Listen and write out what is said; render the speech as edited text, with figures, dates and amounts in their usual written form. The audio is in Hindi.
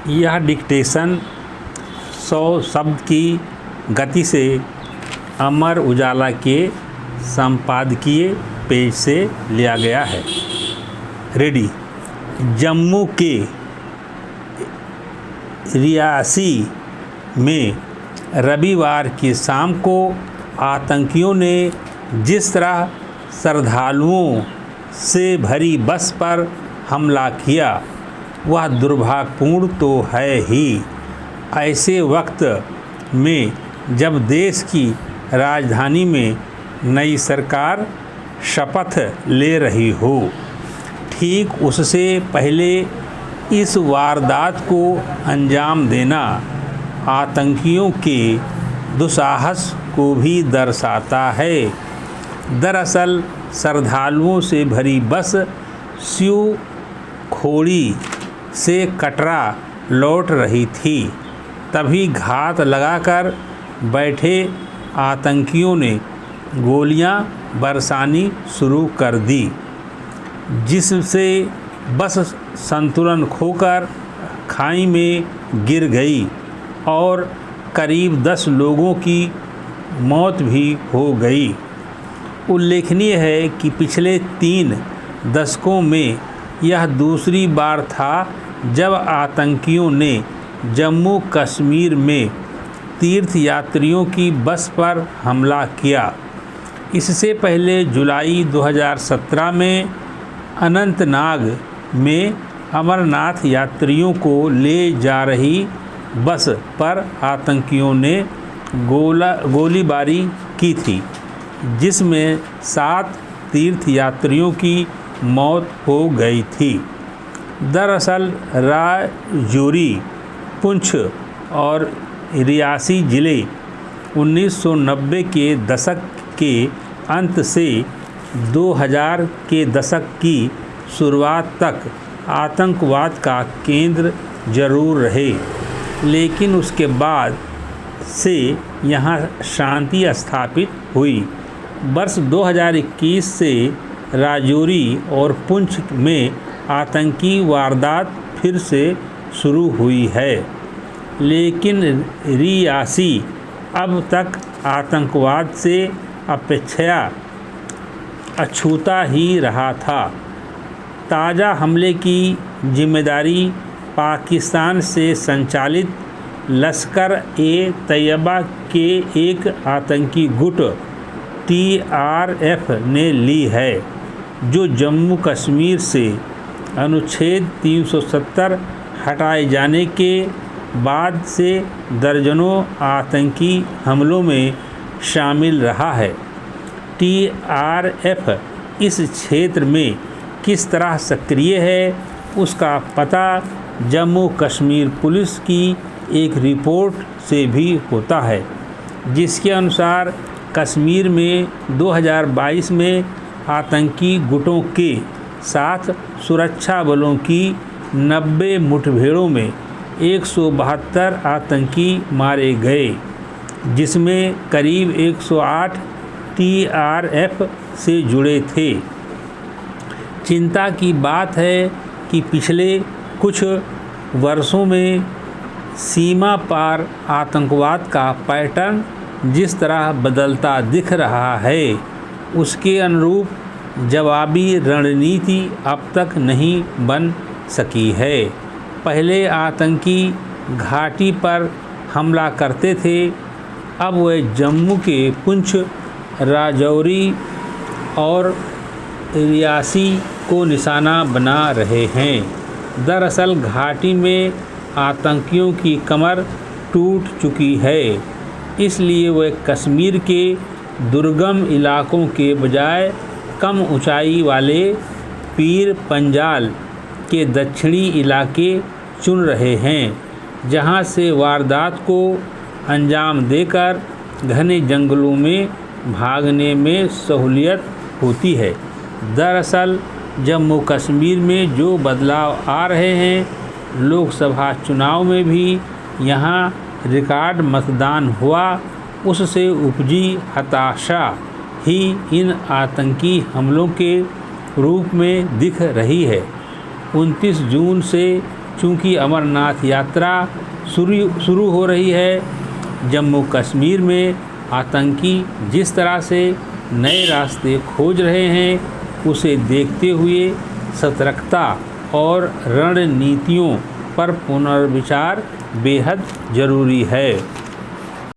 यह डिक्टेशन 100 शब्द की गति से अमर उजाला के संपादकीय पेज से लिया गया है। रेडी। जम्मू के रियासी में रविवार की शाम को आतंकियों ने जिस तरह श्रद्धालुओं से भरी बस पर हमला किया वह दुर्भाग्यपूर्ण तो है ही। ऐसे वक्त में जब देश की राजधानी में नई सरकार शपथ ले रही हो, ठीक उससे पहले इस वारदात को अंजाम देना आतंकियों के दुस्साहस को भी दर्शाता है। दरअसल श्रद्धालुओं से भरी बस शिव खोड़ी से कटरा लौट रही थी। तभी घात लगाकर बैठे आतंकियों ने गोलियां बरसानी शुरू कर दी, जिससे बस संतुलन खोकर खाई में गिर गई और करीब 10 लोगों की मौत भी हो गई। उल्लेखनीय है कि पिछले 3 दशकों में यह दूसरी बार था जब आतंकियों ने जम्मू कश्मीर में तीर्थयात्रियों की बस पर हमला किया। इससे पहले जुलाई 2017 में अनंतनाग में अमरनाथ यात्रियों को ले जा रही बस पर आतंकियों ने गोलीबारी की थी, जिसमें 7 तीर्थयात्रियों की मौत हो गई थी। दरअसल राजौरी, पुंछ और रियासी ज़िले 1990 के दशक के अंत से 2000 के दशक की शुरुआत तक आतंकवाद का केंद्र जरूर रहे, लेकिन उसके बाद से यहाँ शांति स्थापित हुई। वर्ष 2021 से राजौरी और पुंछ में आतंकी वारदात फिर से शुरू हुई है, लेकिन रियासी अब तक आतंकवाद से अपेक्षा अछूता ही रहा था। ताज़ा हमले की जिम्मेदारी पाकिस्तान से संचालित लश्कर-ए-तैयबा के एक आतंकी गुट TRF ने ली है, जो जम्मू कश्मीर से अनुच्छेद 370 हटाए जाने के बाद से दर्जनों आतंकी हमलों में शामिल रहा है। TRF इस क्षेत्र में किस तरह सक्रिय है, उसका पता जम्मू कश्मीर पुलिस की एक रिपोर्ट से भी होता है, जिसके अनुसार कश्मीर में 2022 में आतंकी गुटों के साथ सुरक्षा बलों की 90 मुठभेड़ों में 172 आतंकी मारे गए, जिसमें करीब 108 TRF से जुड़े थे। चिंता की बात है कि पिछले कुछ वर्षों में सीमा पार आतंकवाद का पैटर्न जिस तरह बदलता दिख रहा है, उसके अनुरूप जवाबी रणनीति अब तक नहीं बन सकी है। पहले आतंकी घाटी पर हमला करते थे, अब वह जम्मू के पुंछ, राजौरी और रियासी को निशाना बना रहे हैं। दरअसल घाटी में आतंकियों की कमर टूट चुकी है, इसलिए वह कश्मीर के दुर्गम इलाकों के बजाय कम ऊंचाई वाले पीर पंजाल के दक्षिणी इलाके चुन रहे हैं, जहां से वारदात को अंजाम देकर घने जंगलों में भागने में सहूलियत होती है। दरअसल जम्मू कश्मीर में जो बदलाव आ रहे हैं, लोकसभा चुनाव में भी यहाँ रिकॉर्ड मतदान हुआ, उससे उपजी हताशा ही इन आतंकी हमलों के रूप में दिख रही है। 29 जून से चूँकि अमरनाथ यात्रा शुरू हो रही है, जम्मू कश्मीर में आतंकी जिस तरह से नए रास्ते खोज रहे हैं, उसे देखते हुए सतर्कता और रणनीतियों पर पुनर्विचार बेहद ज़रूरी है।